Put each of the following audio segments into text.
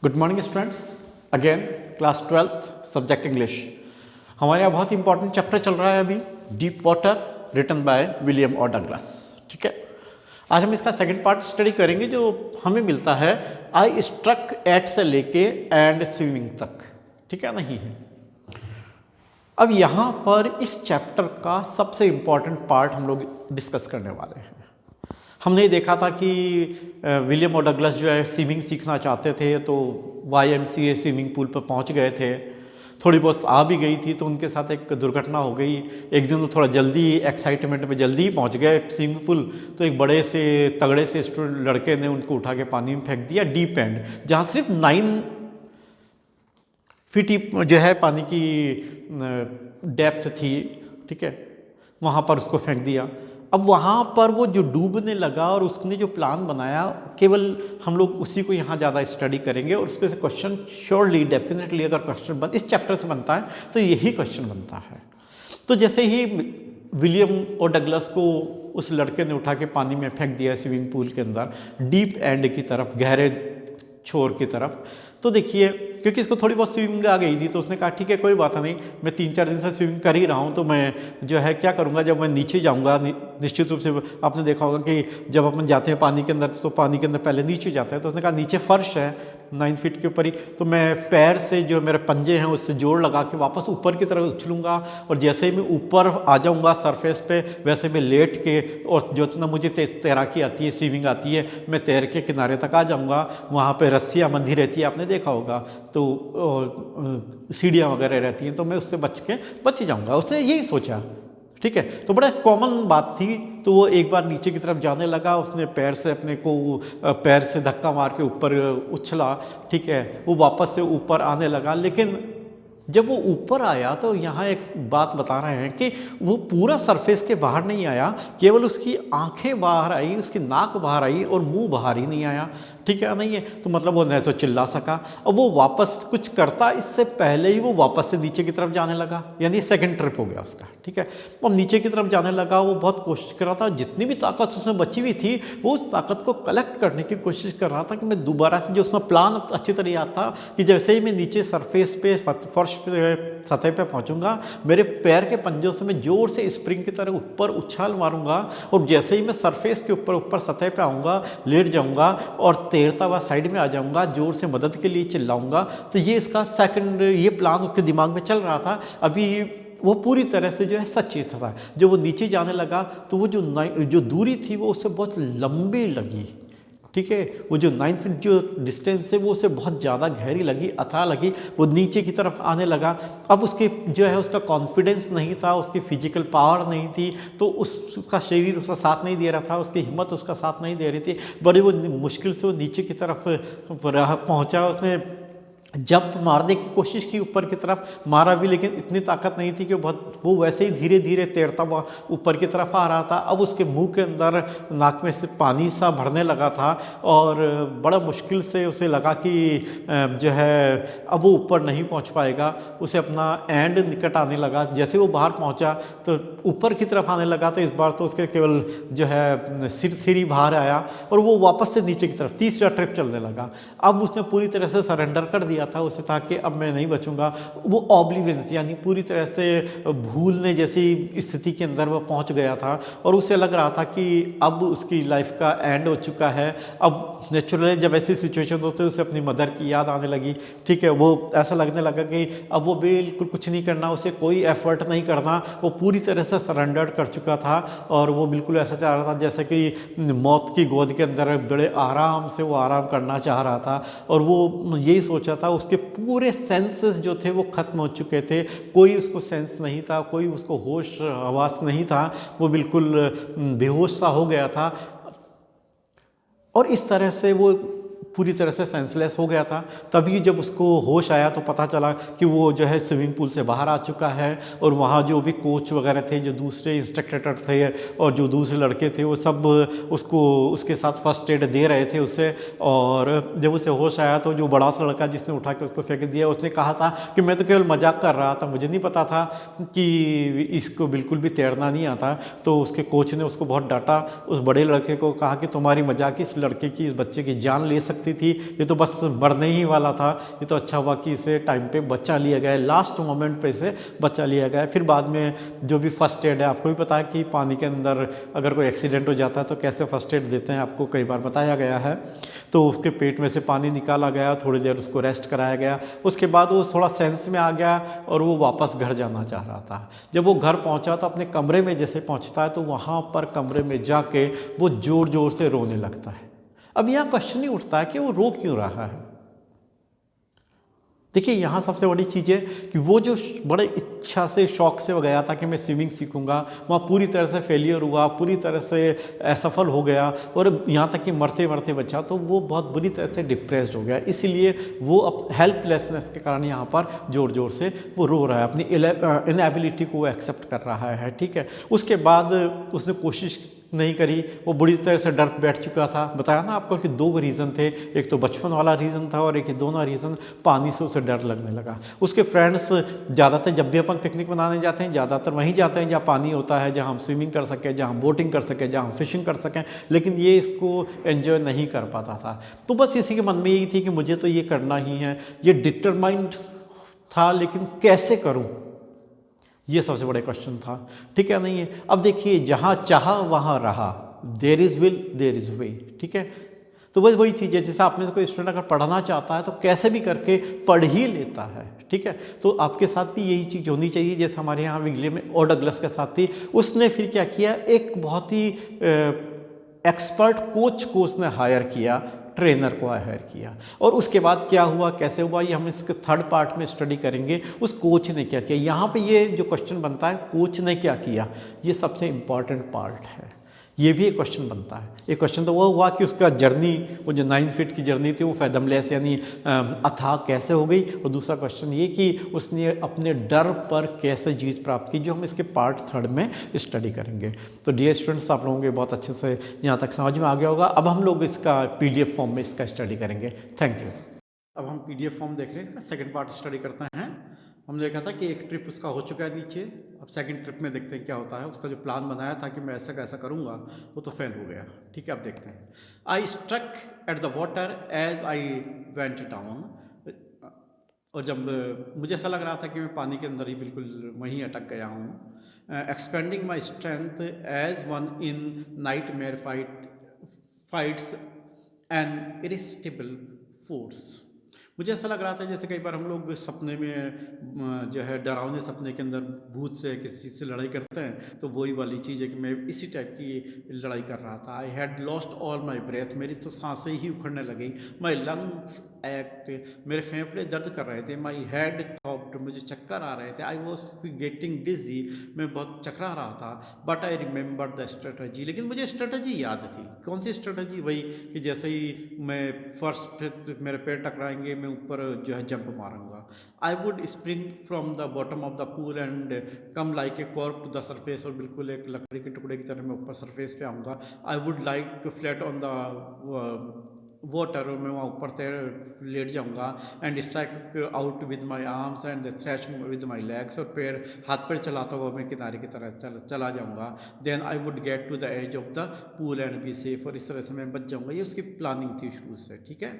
Good morning students, again class 12th subject English. हमारे यहाँ बहुत इंपॉर्टेंट चैप्टर चल रहा है अभी, deep water, written by William और डगलस। ठीक है, आज हम इसका सेकंड पार्ट स्टडी करेंगे जो हमें मिलता है आई स्ट्रक एट से लेके एंड स्विमिंग तक। ठीक है, नहीं है। अब यहाँ पर इस चैप्टर का सबसे इम्पॉर्टेंट पार्ट हम लोग डिस्कस करने वाले हैं। हमने देखा था कि विलियम और डगलस जो है स्विमिंग सीखना चाहते थे, तो YMCA स्विमिंग पूल पर पहुंच गए थे। थोड़ी बहुत आ भी गई थी तो उनके साथ एक दुर्घटना हो गई। एक दिन वो थोड़ा जल्दी एक्साइटमेंट में जल्दी ही पहुंच गए स्विमिंग पूल, तो एक बड़े से तगड़े से स्टूडेंट लड़के ने उनको उठा के पानी में फेंक दिया, डीप एंड, जहाँ सिर्फ 9 फीट जो है पानी की डेप्थ थी। ठीक है, वहाँ पर उसको फेंक दिया। अब वहाँ पर वो जो डूबने लगा और उसने जो प्लान बनाया, केवल हम लोग उसी को यहाँ ज़्यादा स्टडी करेंगे और उस पर से क्वेश्चन श्योरली डेफिनेटली अगर क्वेश्चन इस चैप्टर से बनता है तो यही क्वेश्चन बनता है। तो जैसे ही विलियम और डगलस को उस लड़के ने उठा के पानी में फेंक दिया स्विमिंग पूल के अंदर, डीप एंड की तरफ, गहरे छोर की तरफ, तो देखिए क्योंकि इसको थोड़ी बहुत स्विमिंग आ गई थी तो उसने कहा ठीक है कोई बात नहीं, मैं 3-4 दिन से स्विमिंग कर ही रहा हूँ, तो मैं जो है क्या करूँगा, जब मैं नीचे जाऊँगा, निश्चित रूप से आपने देखा होगा कि जब अपन जाते हैं पानी के अंदर तो पानी के अंदर पहले नीचे जाते हैं, तो उसने कहा नीचे फर्श है 9 फीट के ऊपर ही, तो मैं पैर से जो मेरे पंजे हैं उससे जोड़ लगा के वापस ऊपर की तरफ उछलूँगा और जैसे ही मैं ऊपर आ जाऊँगा सरफेस पे, वैसे मैं लेट के, और जो इतना मुझे तैराकी आती है, स्विमिंग आती है, मैं तैर के किनारे तक आ जाऊँगा। वहाँ पे रस्सियाँ बंधी रहती है, आपने देखा होगा, तो सीढ़ियाँ वगैरह रहती हैं, तो मैं उससे बच जाऊँगा। उसने यही सोचा। ठीक है, तो बड़ा कॉमन बात थी। तो वो एक बार नीचे की तरफ जाने लगा, उसने पैर से अपने को पैर से धक्का मार के ऊपर उछला। ठीक है, वो वापस से ऊपर आने लगा, लेकिन जब वो ऊपर आया तो यहाँ एक बात बता रहे हैं कि वो पूरा सरफेस के बाहर नहीं आया, केवल उसकी आंखें बाहर आई, उसकी नाक बाहर आई और मुंह बाहर ही नहीं आया। ठीक है, नहीं है तो मतलब वो न तो चिल्ला सका और वो वापस कुछ करता इससे पहले ही वो वापस से नीचे की तरफ जाने लगा, यानी सेकंड ट्रिप हो गया उसका। ठीक है, और नीचे की तरफ जाने लगा, वो बहुत कोशिश कर रहा था, जितनी भी ताकत उसमें बची हुई थी वो उस ताकत को कलेक्ट करने की कोशिश कर रहा था कि मैं दोबारा से, जो उसमें प्लान अच्छी तरह याद था कि जैसे ही मैं नीचे सरफेस पे, फर्श सतह पे पहुंचूंगा, मेरे पैर के पंजों से मैं जोर से स्प्रिंग की तरह ऊपर उछाल मारूंगा और जैसे ही मैं सरफेस के ऊपर सतह पे आऊँगा, लेट जाऊँगा और तैरता हुआ साइड में आ जाऊँगा, जोर से मदद के लिए चिल्लाऊँगा। तो ये इसका सेकंड, ये प्लान उसके दिमाग में चल रहा था। अभी वो पूरी तरह से जो है सचेत था। जब वो नीचे जाने लगा तो वो जो दूरी थी वो उससे बहुत लंबी लगी। ठीक है, वो जो 9 फीट जो डिस्टेंस है वो उसे बहुत ज़्यादा गहरी लगी, अथाह लगी। वो नीचे की तरफ आने लगा। अब उसके जो है उसका कॉन्फिडेंस नहीं था, उसकी फिजिकल पावर नहीं थी, तो उसका शरीर उसका साथ नहीं दे रहा था, उसकी हिम्मत उसका साथ नहीं दे रही थी। बड़ी वो मुश्किल से वो नीचे की तरफ पहुंचा। उसने जंप मारने की कोशिश की, ऊपर की तरफ मारा भी, लेकिन इतनी ताकत नहीं थी कि वो वैसे ही धीरे धीरे तैरता हुआ ऊपर की तरफ आ रहा था। अब उसके मुंह के अंदर, नाक में से पानी सा भरने लगा था और बड़ा मुश्किल से उसे लगा कि जो है अब वो ऊपर नहीं पहुंच पाएगा। उसे अपना एंड निकट आने लगा। जैसे वो बाहर पहुंचा तो ऊपर की तरफ आने लगा, तो इस बार तो उसके केवल जो है सिर ही बाहर आया और वो वापस से नीचे की तरफ तीसरा ट्रिप चलने लगा। अब उसने पूरी तरह से सरेंडर कर दिया था, उसे था कि अब मैं नहीं बचूंगा। वो ऑब्लिवियंस यानी पूरी तरह से भूलने जैसी स्थिति के अंदर वो पहुंच गया था और उसे लग रहा था कि अब उसकी लाइफ का एंड हो चुका है। अब नेचुरली जब ऐसी सिचुएशन होती है उसे अपनी मदर की याद आने लगी। ठीक है, वो ऐसा लगने लगा कि अब वो बिल्कुल कुछ नहीं करना, उसे कोई एफर्ट नहीं करना, वो पूरी तरह से सरेंडर कर चुका था और वो बिल्कुल ऐसा चाह रहा था जैसे कि मौत की गोद के अंदर बड़े आराम से वो आराम करना चाह रहा था। और वो यही सोचा था, उसके पूरे सेंसेस जो थे वो खत्म हो चुके थे, कोई उसको सेंस नहीं था, कोई उसको होश हवास नहीं था, वो बिल्कुल बेहोश सा हो गया था और इस तरह से वो पूरी तरह से सेंसलेस हो गया था। तभी जब उसको होश आया तो पता चला कि वो जो है स्विमिंग पूल से बाहर आ चुका है और वहाँ जो भी कोच वगैरह थे, जो दूसरे इंस्ट्रक्टर थे और जो दूसरे लड़के थे, वो सब उसको उसके साथ फर्स्ट एड दे रहे थे उसे। और जब उसे होश आया तो जो बड़ा सा लड़का जिसने उठा के उसको फेंक दिया, उसने कहा था कि मैं तो केवल मजाक कर रहा था, मुझे नहीं पता था कि इसको बिल्कुल भी तैरना नहीं आता। तो उसके कोच ने उसको बहुत डांटा। उस बड़े लड़के को कहा कि तुम्हारी मजाक इस लड़के की, इस बच्चे की जान ले सकती सकती थी, ये तो बस मरने ही वाला था। ये तो अच्छा हुआ कि इसे टाइम पे बचा लिया गया, लास्ट मोमेंट पे इसे बचा लिया गया। फिर बाद में जो भी फर्स्ट एड है, आपको भी पता है कि पानी के अंदर अगर कोई एक्सीडेंट हो जाता है तो कैसे फर्स्ट एड देते हैं, आपको कई बार बताया गया है। तो उसके पेट में से पानी निकाला गया, थोड़ी देर उसको रेस्ट कराया गया, उसके बाद वो थोड़ा सेंस में आ गया और वो वापस घर जाना चाह रहा था। जब वो घर पहुंचा तो अपने कमरे में जैसे पहुंचता है तो वहाँ पर कमरे में जाके वो ज़ोर ज़ोर से रोने लगता है। अब यहाँ क्वेश्चन ही उठता है कि वो रो क्यों रहा है। देखिए यहाँ सबसे बड़ी चीज़ है कि वो जो बड़े इच्छा से शौक से वो गया था कि मैं स्विमिंग सीखूंगा, वहाँ पूरी तरह से फेलियर हुआ, पूरी तरह से असफल हो गया और यहाँ तक कि मरते मरते बचा, तो वो बहुत बुरी तरह से डिप्रेस्ड हो गया। इसीलिए वो हेल्पलेसनेस के कारण यहाँ पर ज़ोर ज़ोर से वो रो रहा है, अपनी इनएबिलिटी को वो एक्सेप्ट कर रहा है। ठीक है, उसके बाद उसने कोशिश नहीं करी, वो बुरी तरह से डर बैठ चुका था। बताया ना आपको कि दो रीज़न थे, एक तो बचपन वाला रीज़न था और एक दोनों रीज़न पानी से उसे डर लगने लगा। उसके फ्रेंड्स ज़्यादातर जब भी अपन पिकनिक मनाने जाते हैं ज़्यादातर वहीं जाते हैं जहाँ पानी होता है, जहाँ हम स्विमिंग कर सकें, जहाँ हम बोटिंग कर सकें, जहाँ हम फिशिंग कर सकें, लेकिन ये इसको एंजॉय नहीं कर पाता था। तो बस इसी के मन में यही थी कि मुझे तो ये करना ही है, ये डिटरमाइंड था, लेकिन कैसे करूँ, ये सबसे बड़ा क्वेश्चन था। ठीक है, नहीं है। अब देखिए, जहाँ चाहा वहाँ रहा, there is will there is way. ठीक है, तो बस वही चीज़ है, जैसे आप में से कोई स्टूडेंट अगर पढ़ना चाहता है तो कैसे भी करके पढ़ ही लेता है। ठीक है, तो आपके साथ भी यही चीज़ होनी चाहिए, जैसे हमारे यहाँ विगले में और डगलस के साथ थी। उसने फिर क्या किया, एक बहुत ही एक्सपर्ट कोच को उसने हायर किया, ट्रेनर को हायर किया, और उसके बाद क्या हुआ, कैसे हुआ, ये हम इसके थर्ड पार्ट में स्टडी करेंगे। उस कोच ने क्या किया, यहाँ पे ये जो क्वेश्चन बनता है कोच ने क्या किया, ये सबसे इम्पॉर्टेंट पार्ट है। ये भी एक क्वेश्चन बनता है। एक क्वेश्चन तो वो हुआ कि उसका जर्नी, वो जो 9 फीट की जर्नी थी वो फैदमलेस यानी अथाह कैसे हो गई, और दूसरा क्वेश्चन ये कि उसने अपने डर पर कैसे जीत प्राप्त की, जो हम इसके पार्ट थर्ड में स्टडी करेंगे। तो डियर स्टूडेंट्स, आप लोगों के बहुत अच्छे से यहाँ तक समझ में आ गया होगा। अब हम लोग इसका PDF फॉर्म में इसका स्टडी करेंगे। Thank you. अब हम PDF फॉर्म देख रहे हैं, इसका सेकेंड पार्ट स्टडी करते हैं। हमने देखा था कि एक ट्रिप उसका हो चुका है नीचे, अब सेकंड ट्रिप में देखते हैं क्या होता है। उसका जो प्लान बनाया था कि मैं ऐसा कैसा करूँगा, वो तो फेल हो गया। ठीक है, अब देखते हैं। I struck at the water as I went down, और जब मुझे ऐसा लग रहा था कि मैं पानी के अंदर ही बिल्कुल वहीं अटक गया हूँ। Expending my strength as one in nightmare fights and irresistible force. मुझे ऐसा लग रहा था जैसे कई बार हम लोग सपने में जो है डरावने सपने के अंदर भूत से किसी चीज़ से लड़ाई करते हैं, तो वही वाली चीज़ है कि मैं इसी टाइप की लड़ाई कर रहा था। I had lost all my breath, मेरी तो सांसें ही उखड़ने लगी। माई लंग्स एक्ट, मेरे फेफड़े दर्द कर रहे थे। माई हेड थॉप्ड, मुझे चक्कर आ रहे थे। आई वॉज गेटिंग डिजी, मैं बहुत चकरा रहा था। But I remember the strategy, लेकिन मुझे स्ट्रेटजी याद थी। कौन सी स्ट्रेटजी? वही कि जैसे ही मैं फर्श पे मेरे पैर टकराएंगे, मैं ऊपर जो है जंप मारूंगा। I would spring from the bottom of the pool and come like a cork to the surface, और बिल्कुल एक लकड़ी के टुकड़े की तरह मैं ऊपर सरफेस पे आऊँगा। I would like to flat on the water, और मैं वहाँ ऊपर तैर लेट जाऊँगा। And strike out with my arms and thrash with my legs, और पैर हाथ पैर चलाता हुआ मैं किनारे की तरह चला जाऊँगा। Then I would get to the edge of the pool and be safe, और इस तरह से मैं बच जाऊँगा। ये उसकी प्लानिंग थी शुरू से। ठीक है,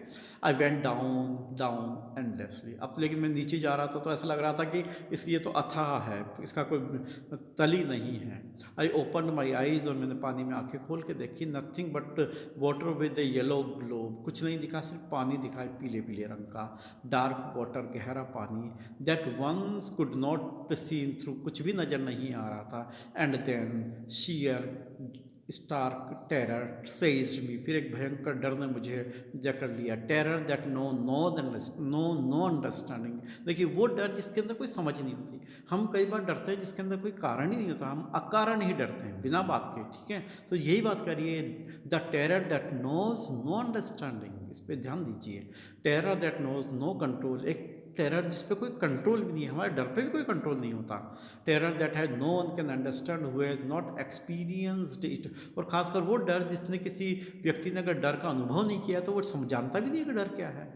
आई वेंट डाउन डाउन एंडलेसली। अब लेकिन मैं नीचे जा रहा था तो ऐसा लग रहा था कि ये तो अथाह है, इसका कोई तली नहीं है। आई ओपन माई आईज, और मैंने पानी में आंखें खोल के देखी। Nothing but water with A yellow glow, कुछ नहीं दिखा, सिर्फ पानी दिखा, पीले पीले रंग का। डार्क वाटर, गहरा पानी। That once could not seen through, कुछ भी नज़र नहीं आ रहा था। And then sheer stark terror seized me, फिर एक भयंकर डर ने मुझे जकड़ लिया। Terror that no understanding. देखिए, वो डर जिसके अंदर कोई समझ नहीं होती। हम कई बार डरते हैं जिसके अंदर कोई कारण ही नहीं होता, हम अकारण ही डरते हैं बिना बात के। ठीक है, तो यही बात करिए, the terror that knows no understanding, इस पर ध्यान दीजिए। Terror that knows no control, एक टेरर जिस पे कोई कंट्रोल भी नहीं है, हमारे डर पे भी कोई कंट्रोल नहीं होता। Terror that has no one can understand who has not experienced it, और खासकर वो डर जिसने, किसी व्यक्ति ने अगर डर का अनुभव नहीं किया तो वो जानता भी नहीं कि डर क्या है।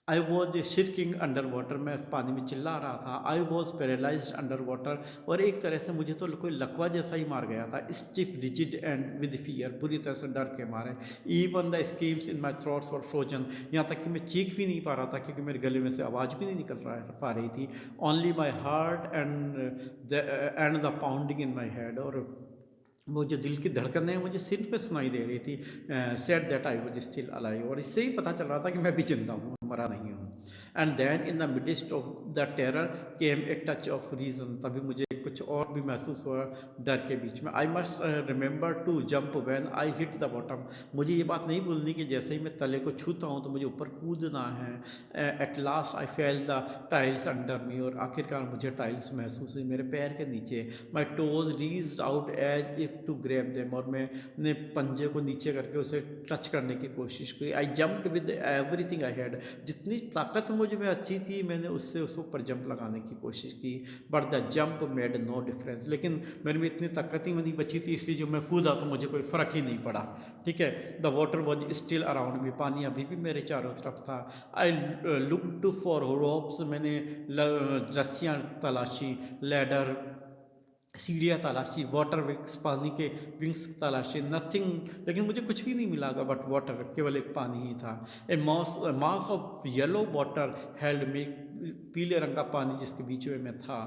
आई वॉज शिरकिंग अंडर वाटर, मैं पानी में चिल्ला रहा था। I was paralyse under water, और एक तरह से मुझे तो कोई लकवा जैसा ही मार गया था। Stiff rigid and with fear, पूरी तरह से डर के मारे। Even the schemes in my throats और फ्रोजन, यहाँ तक कि मैं चीख भी नहीं पा रहा था क्योंकि मेरे गले में से आवाज़ भी नहीं पा रही थी। Only my heart and the pounding in my head, और वो जो दिल की धड़कनें हैं मुझे सिर पे सुनाई दे रही थी। Said that I was still alive, और इससे ही पता चल रहा था कि मैं भी जिंदा हूँ, मरा नहीं हूँ। And then in the midst of the terror came a touch of reason, तभी मुझे कुछ और भी महसूस हुआ डर के बीच में। I must remember to jump when I hit the bottom, मुझे ये बात नहीं भूलनी कि जैसे ही मैं तले को छूता हूँ तो मुझे ऊपर कूदना है। At last I fail the tiles under मी, और आखिरकार मुझे टाइल्स महसूस हुई मेरे पैर के नीचे। My toes reached out as if to grab them, और मैंने पंजे को नीचे करके उसे टच करने की कोशिश की। I jumped with everything I had, जितनी ताकत मुझे में अच्छी थी मैंने उससे उस ऊपर जंप लगाने की कोशिश की। But the jump made no difference, लेकिन मेरे में इतनी ताकत ही नहीं बची थी, इसलिए जो मैं कूदा तो मुझे कोई फ़र्क ही नहीं पड़ा। ठीक है। The water was still around me, पानी अभी भी मेरे चारों तरफ था। आई लुक्ड फॉर रोप्स, मैंने रस्सियाँ तलाशी, लैडर सीढ़ियाँ तलाशी, वाटर विंग्स, पानी के विंग्स तलाशी, नथिंग, लेकिन मुझे कुछ भी नहीं मिला बट वाटर, केवल एक पानी ही था। A mass of yellow water held me, पीले रंग का पानी जिसके बीच में मैं था।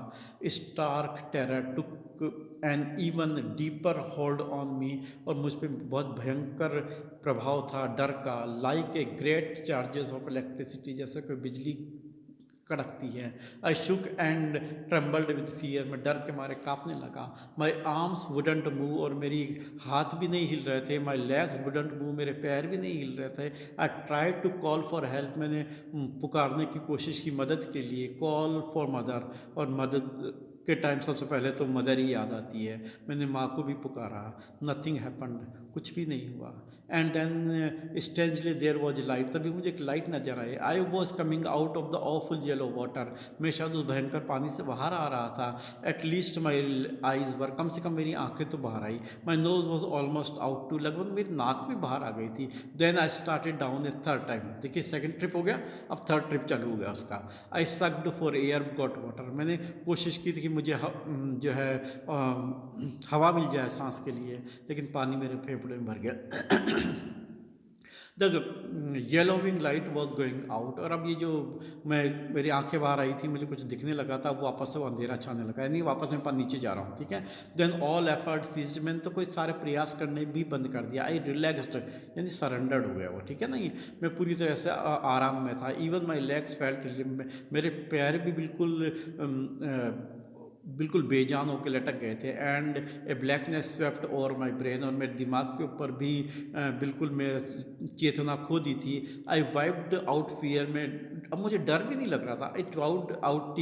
Stark terror took an even deeper hold on me, और मुझ पर बहुत भयंकर प्रभाव था डर का। Like a great charges of electricity, जैसे कोई बिजली कड़कती है। I shook and trembled with fear, मैं डर के मारे कांपने लगा। माई आर्म्स वुडंट मूव, और मेरी हाथ भी नहीं हिल रहे थे। माई लेग्स वुडंट मूव, मेरे पैर भी नहीं हिल रहे थे। I try to call for help, मैंने पुकारने की कोशिश की मदद के लिए। कॉल फॉर मदर, और मदद के टाइम सबसे पहले तो मदर ही याद आती है। मैंने माँ को भी पुकारा। नथिंग हैपन्ड, कुछ भी नहीं हुआ। And then strangely there was light, तभी मुझे एक लाइट नजर आई। I was coming out of the awful yellow water, मैं शायद उस भयंकर पानी से बाहर आ रहा था। एटलीस्ट माई आईज वर, कम से कम मेरी आंखें तो बाहर आई। My nose was almost out too, लगभग मेरी नाक भी बाहर आ गई थी। Then I started down a third time, देखिए सेकेंड ट्रिप हो गया, अब थर्ड ट्रिप चालू हो गया उसका। I sucked for air got water, मैंने कोशिश की थी कि मुझे जो है हवा मिल जाए सांस के लिए, लेकिन पानी मेरे फेफड़े में भर गया। The yellowing light was going out, और अब ये जो मेरी आंखें बाहर आई थी, मुझे कुछ दिखने लगा था, अब वापस से वो अंधेरा छाने लगा, यानी वापस मैं नीचे जा रहा हूँ। ठीक है। देन ऑल एफर्ट सीज्ड, मैंने तो कोई सारे प्रयास करने भी बंद कर दिया। आई रिलैक्स्ड, यानी सरेंडर्ड हो गया वो। ठीक है ना, ये मैं पूरी तरह से आराम में था। इवन माई लेग्स फेल्ट, मेरे पैर भी बिल्कुल बेजान होकर लटक गए थे। And A blackness swept over my brain, और मेरे दिमाग के ऊपर भी बिल्कुल मैं चेतना खो दी थी। आई वाइप्ड आउट फियर, में अब मुझे डर भी नहीं लग रहा था। आई वाइप्ड आउट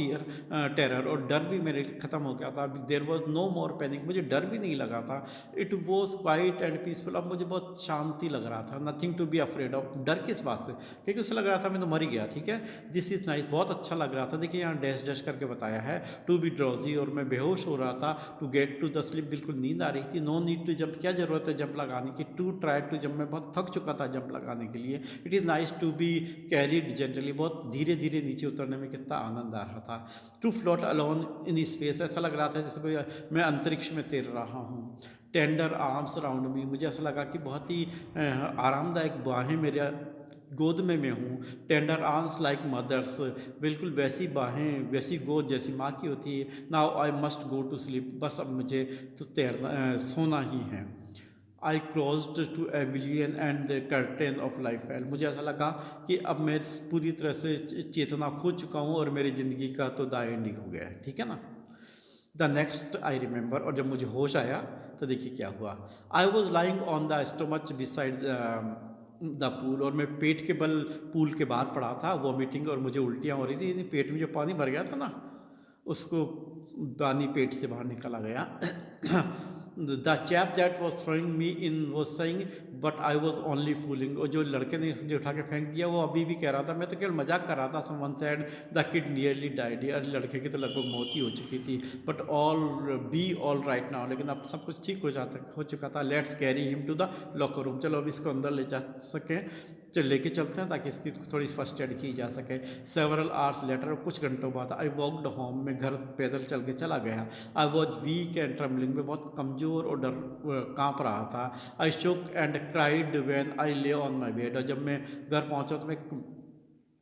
टेरर, और डर भी मेरे ख़त्म हो गया था। There was no more panic, मुझे डर भी नहीं लगा था। It was quiet and peaceful, अब मुझे बहुत शांति लग रहा था। Nothing to be afraid of, डर किस बात से, क्योंकि उसे लग रहा था मैं तो मर ही गया। ठीक है। दिस इज नाइस, बहुत अच्छा लग रहा था। देखिए यहाँ डैश डैश करके बताया है। टू बी ड्रॉजी, और मैं बेहोश हो रहा था। To get to the sleep, बिल्कुल नींद आ रही थी। नो नीड टू जंप, क्या जरूरत है जंप लगाने की। टू ट्राई टू जंप, मैं बहुत थक चुका था जंप लगाने के लिए। It is nice to be carried gently, बहुत धीरे धीरे नीचे उतरने में कितना आनंद आ रहा था। To float alone in space, ऐसा लग रहा था जैसे कोई मैं अंतरिक्ष में तैर रहा हूँ। टेंडर आर्म्स अराउंड मी, मुझे ऐसा लगा कि बहुत ही आरामदायक बाहें मेरे गोद में मैं हूँ। टेंडर आर्म्स लाइक मदर्स, बिल्कुल वैसी बाहें, वैसी गोद जैसी माँ की होती है। Now I must go to sleep, बस अब मुझे तो सोना ही है। I closed to oblivion and curtain of life fell, मुझे ऐसा लगा कि अब मैं पूरी तरह से चेतना खो चुका हूँ और मेरी ज़िंदगी का तो द एंडिंग हो गया है। ठीक है ना। द नेक्स्ट आई रिमेंबर, और जब मुझे होश आया तो देखिए क्या हुआ। I was lying on the stomach beside the pool, और मैं पेट के बल पूल के बाहर पड़ा था। वॉमिटिंग और मुझे उल्टियाँ हो रही थी, पेट में जो पानी भर गया था ना, उसको पानी पेट से बाहर निकला गया। The chap that was throwing me in was saying but I was only fooling. और जो लड़के ने जो उठा के फेंक दिया वो अभी भी कह रहा था मैं तो केवल मजाक कर रहा था। Someone said the kid nearly died, लड़के की तो लगभग मौत ही हो चुकी थी। बट ऑल राइट नाउ, लेकिन अब सब कुछ ठीक हो चुका था। Let's carry him to the locker room, चलो अब इसको अंदर ले जा सकें, चल लेके चलते हैं ताकि इसकी थोड़ी फर्स्ट एड की जा सके। सेवरल आवर्स लेटर, कुछ घंटों बाद आई वॉकड होम, मैं घर पैदल चल के चला गया। I was weak and trembling, में बहुत कमज़ोर और काँप रहा था। आई शोक एंड क्राइड व्हेन आई ले ऑन माई बेड, और जब मैं घर पहुंचा तो मैं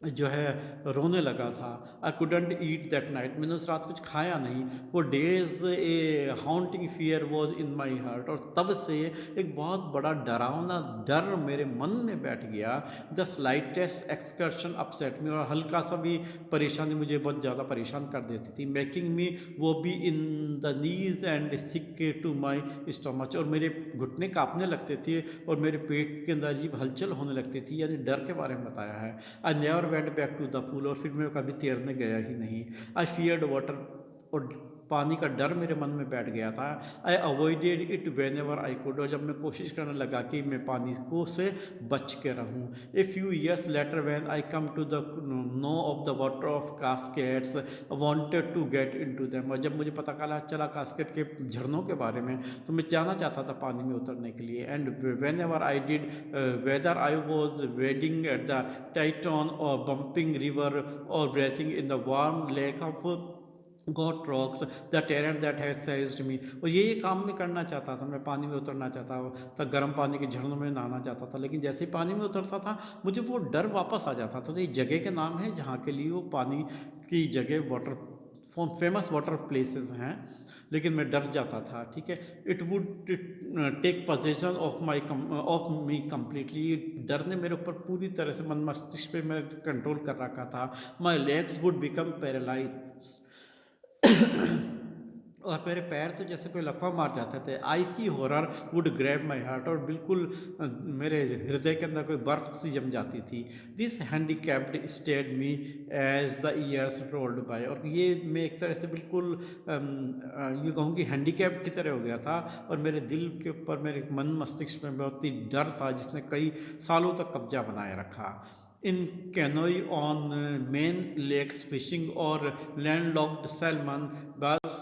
जो है रोने लगा था। I couldn't eat that night, मैंने उस रात कुछ खाया नहीं। वो days a haunting fear was in my heart, और तब से एक बहुत बड़ा डरावना डर मेरे मन में बैठ गया। द स्लाइटेस्ट एक्सकर्शन अपसेट मी, और हल्का सा भी परेशानी मुझे बहुत ज़्यादा परेशान कर देती थी। मेकिंग मी वो भी in the knees and sick to my stomach, और मेरे घुटने काँपने लगते थे और मेरे पेट के अंदर अजीब हलचल होने लगती थी, यानी डर के बारे में बताया है। I never went back to the pool, और फिर मैं कभी तैरने गया ही नहीं। आई फियर्ड वाटर, और पानी का डर मेरे मन में बैठ गया था। I avoided it whenever I could, और जब मैं कोशिश करने लगा कि मैं पानी को से बच के रहूँ। A few years later when I come to the know of the water of Cascades wanted to get into them, और जब मुझे पता चला कास्केट के झरनों के बारे में तो मैं जाना चाहता था पानी में उतरने के लिए। And whenever I did, whether I was wading at the Tieton और बम्पिंग रिवर और breathing in the Warm Lake of Goat Rocks the terror that has seized me, और ये काम मैं करना चाहता था। मैं पानी में उतरना चाहता था, गर्म पानी के झरनों में नहाना चाहता था, लेकिन जैसे ही पानी में उतरता था मुझे वो डर वापस आ जाता था। तो ये जगह के नाम है जहाँ के लिए वो पानी की जगह वाटर फेमस वाटर प्लेसेस हैं, लेकिन मैं डर जाता था। ठीक है, it would take possession of me completely, डर ने मेरे ऊपर पूरी तरह से मन मस्तिष्क पे मैं कंट्रोल कर रखा था। My legs would become paralyse, और मेरे पैर तो जैसे कोई लकवा मार जाते थे। IC horror would grab my heart, और बिल्कुल मेरे हृदय के अंदर कोई बर्फ सी जम जाती थी। This handicapped stayed me as the years rolled by, और ये मैं एक तरह से बिल्कुल यूँ कहूँ कि हैंडीकैप्ड की तरह हो गया था, और मेरे दिल के ऊपर, मेरे मन मस्तिष्क में बहुत ही डर था जिसने कई सालों तक कब्जा बनाए रखा। In canoe on main lakes fishing or landlocked salmon, bass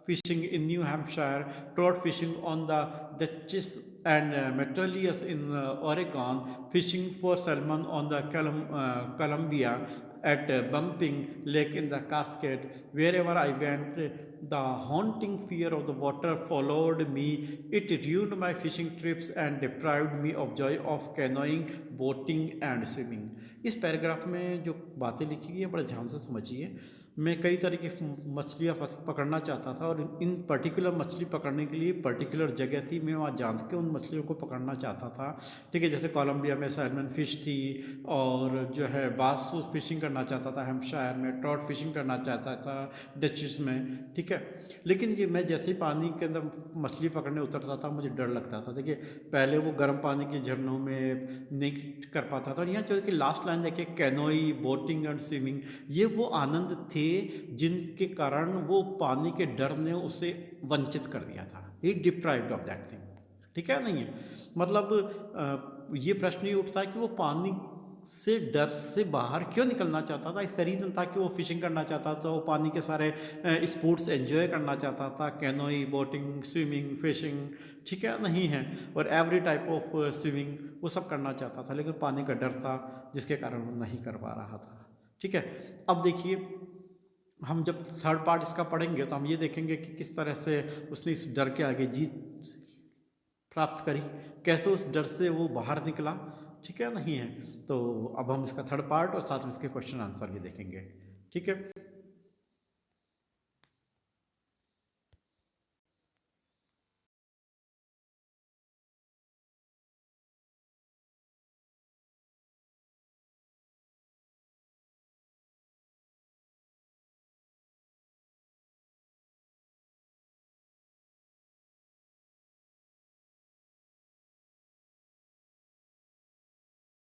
fishing in New Hampshire, trout fishing on the Dutchess and Metalius in Oregon, fishing for salmon on the Columbia at Bumping Lake in the Cascade. Wherever I went, the haunting fear of the water followed me. It ruined my fishing trips and deprived me of joy of canoeing, boating and swimming. इस paragraph में जो बातें लिखी गई हैं बड़े ध्यान से समझिए। मैं कई तरह की मछलियाँ पकड़ना चाहता था, और इन पर्टिकुलर मछली पकड़ने के लिए पर्टिकुलर जगह थी, मैं वहाँ जान के उन मछलियों को पकड़ना चाहता था। ठीक है, जैसे कोलंबिया में सैल्मन फ़िश थी, और जो है बास फिशिंग करना चाहता था हैम्पशायर में, ट्रॉट फिशिंग करना चाहता था डचेस में। ठीक है, लेकिन ये मैं जैसे ही पानी के अंदर मछली पकड़ने उतरता था मुझे डर लगता था। देखिए, पहले वो गर्म पानी के झरनों में नहीं कर पाता था, और यहाँ जो कि लास्ट लाइन देखिए, कैनोई, बोटिंग एंड स्विमिंग, ये वो आनंद थे जिनके कारण वो पानी के डर ने उसे वंचित कर दिया था। ही डिप्राइव्ड ऑफ दैट थिंग। ठीक है, नहीं है मतलब ये प्रश्न ही उठता है कि वो पानी से डर से बाहर क्यों निकलना चाहता था। इसका रीज़न था कि वो फिशिंग करना चाहता था, वो पानी के सारे स्पोर्ट्स एंजॉय करना चाहता था, कैनोई, बोटिंग, स्विमिंग, फिशिंग, ठीक है, नहीं है, और एवरी टाइप ऑफ स्विमिंग वो सब करना चाहता था, लेकिन पानी का डर था जिसके कारण वो नहीं कर पा रहा था। ठीक है, अब देखिए, हम जब थर्ड पार्ट इसका पढ़ेंगे तो हम ये देखेंगे कि किस तरह से उसने इस डर के आगे जीत प्राप्त करी, कैसे उस डर से वो बाहर निकला। ठीक है, नहीं है, तो अब हम इसका थर्ड पार्ट और साथ में इसके क्वेश्चन आंसर भी देखेंगे। ठीक है,